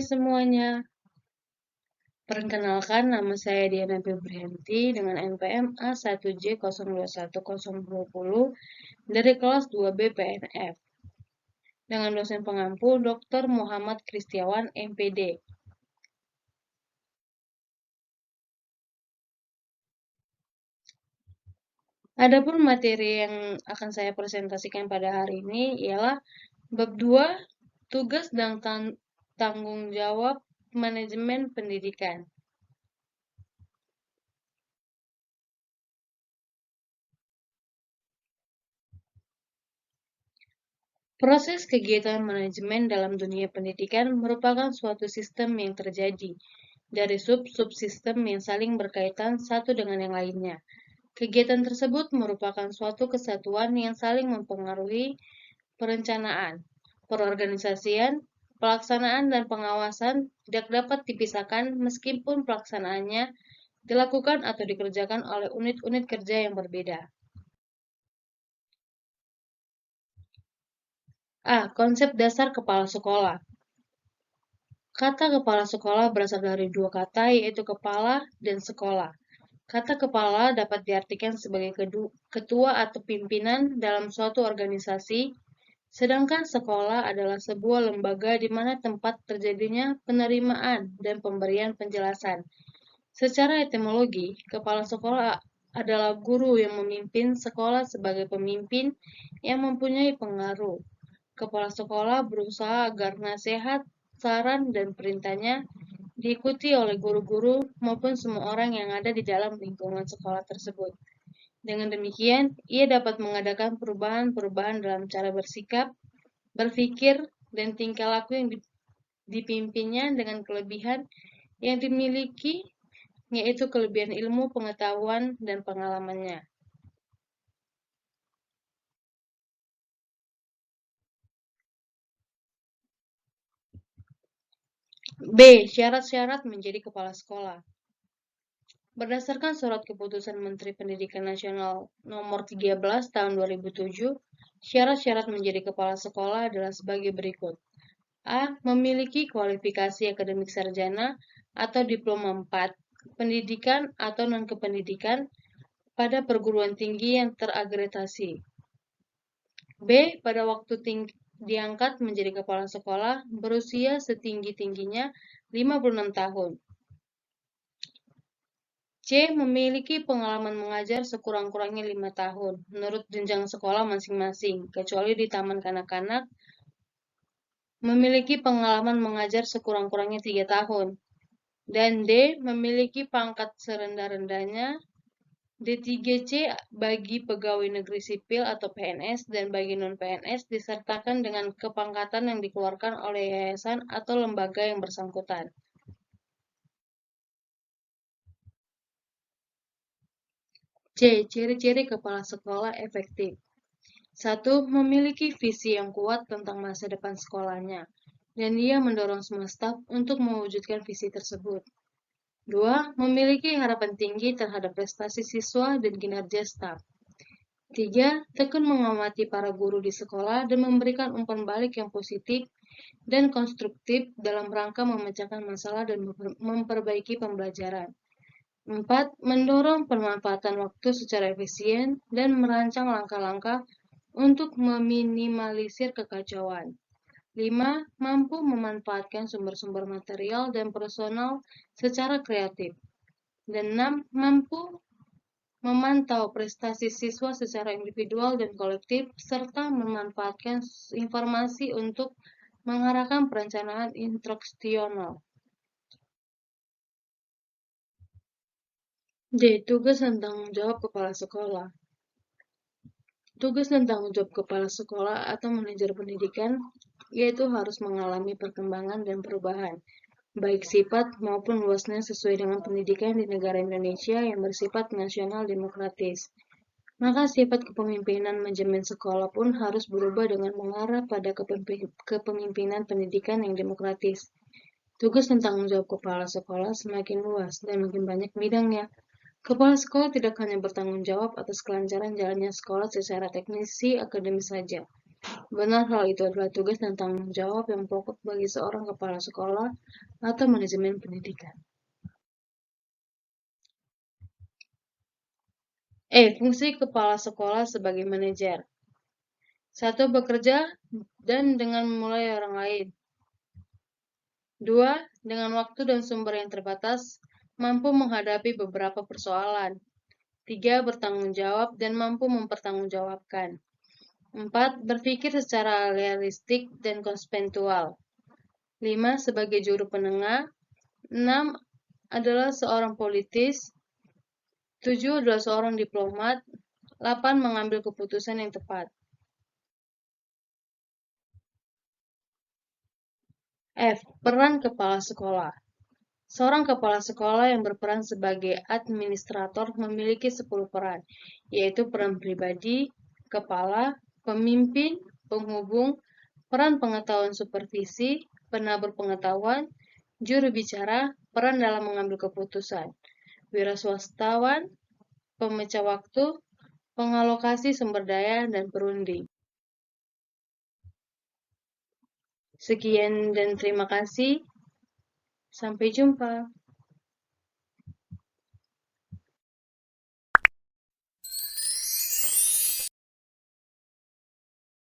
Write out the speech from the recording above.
semuanya, perkenalkan nama saya Diana Febrianti dengan NPM A1J021020 dari kelas 2B PNF dengan dosen pengampu Dr. Muhammad Kristiawan MPD. Adapun materi yang akan saya presentasikan pada hari ini ialah bab 2, tugas dan tanggung jawab manajemen pendidikan. Proses kegiatan manajemen dalam dunia pendidikan merupakan suatu sistem yang terjadi dari sub-subsistem yang saling berkaitan satu dengan yang lainnya. Kegiatan tersebut merupakan suatu kesatuan yang saling mempengaruhi perencanaan, perorganisasian, pelaksanaan, dan pengawasan tidak dapat dipisahkan meskipun pelaksanaannya dilakukan atau dikerjakan oleh unit-unit kerja yang berbeda. Konsep dasar kepala sekolah. Kata kepala sekolah berasal dari dua kata, yaitu kepala dan sekolah. Kata kepala dapat diartikan sebagai ketua atau pimpinan dalam suatu organisasi, sedangkan sekolah adalah sebuah lembaga di mana tempat terjadinya penerimaan dan pemberian penjelasan. Secara etimologi, kepala sekolah adalah guru yang memimpin sekolah sebagai pemimpin yang mempunyai pengaruh. Kepala sekolah berusaha agar nasihat, saran, dan perintahnya diikuti oleh guru-guru maupun semua orang yang ada di dalam lingkungan sekolah tersebut. Dengan demikian, ia dapat mengadakan perubahan-perubahan dalam cara bersikap, berpikir, dan tingkah laku yang dipimpinnya dengan kelebihan yang dimiliki, yaitu kelebihan ilmu, pengetahuan, dan pengalamannya. B. Syarat-syarat menjadi kepala sekolah. Berdasarkan surat keputusan Menteri Pendidikan Nasional Nomor 13 Tahun 2007, syarat-syarat menjadi kepala sekolah adalah sebagai berikut. A. Memiliki kualifikasi akademik sarjana atau diploma 4, pendidikan atau non-kependidikan pada perguruan tinggi yang terakreditasi. B. Pada waktu diangkat menjadi kepala sekolah berusia setinggi-tingginya 56 tahun. C. Memiliki pengalaman mengajar sekurang-kurangnya 5 tahun, menurut jenjang sekolah masing-masing, kecuali di taman kanak-kanak, memiliki pengalaman mengajar sekurang-kurangnya 3 tahun. Dan D. Memiliki pangkat serendah-rendahnya D3C bagi pegawai negeri sipil atau PNS dan bagi non-PNS disertakan dengan kepangkatan yang dikeluarkan oleh yayasan atau lembaga yang bersangkutan. C. Ciri-ciri kepala sekolah efektif. 1. Memiliki visi yang kuat tentang masa depan sekolahnya, dan ia mendorong semua staf untuk mewujudkan visi tersebut. 2. Memiliki harapan tinggi terhadap prestasi siswa dan kinerja staf. 3. Tekun mengamati para guru di sekolah dan memberikan umpan balik yang positif dan konstruktif dalam rangka memecahkan masalah dan memperbaiki pembelajaran. 4. Mendorong pemanfaatan waktu secara efisien dan merancang langkah-langkah untuk meminimalisir kekacauan. 5. Mampu memanfaatkan sumber-sumber material dan personal secara kreatif. Dan 6. Mampu memantau prestasi siswa secara individual dan kolektif, serta memanfaatkan informasi untuk mengarahkan perencanaan instruksional. D. Tugas dan tanggung jawab kepala sekolah. Tugas dan tanggung jawab kepala sekolah atau manajer pendidikan yaitu harus mengalami perkembangan dan perubahan, baik sifat maupun luasnya sesuai dengan pendidikan di negara Indonesia yang bersifat nasional demokratis. Maka sifat kepemimpinan manajemen sekolah pun harus berubah dengan mengarah pada kepemimpinan pendidikan yang demokratis. Tugas dan tanggung jawab kepala sekolah semakin luas dan makin banyak bidangnya. Kepala sekolah tidak hanya bertanggung jawab atas kelancaran jalannya sekolah secara teknisi akademis saja, Benar, hal itu adalah tugas dan tanggung jawab yang pokok bagi seorang kepala sekolah atau manajemen pendidikan. Fungsi kepala sekolah sebagai manajer. 1. Bekerja dan dengan memulai orang lain. 2. Dengan waktu dan sumber yang terbatas, mampu menghadapi beberapa persoalan. 3. Bertanggung jawab dan mampu mempertanggungjawabkan. 4. Berpikir secara realistik dan konseptual. 5. Sebagai juru penengah. 6. Adalah seorang politis. 7. Adalah seorang diplomat. 8. Mengambil keputusan yang tepat. F. Peran kepala sekolah. Seorang kepala sekolah yang berperan sebagai administrator memiliki 10 peran, yaitu peran pribadi, kepala, pemimpin, penghubung, peran pengetahuan supervisi, penabur pengetahuan, juru bicara, peran dalam mengambil keputusan, wiraswastawan, pemecah waktu, pengalokasi sumber daya, dan perunding. Sekian dan terima kasih. Sampai jumpa.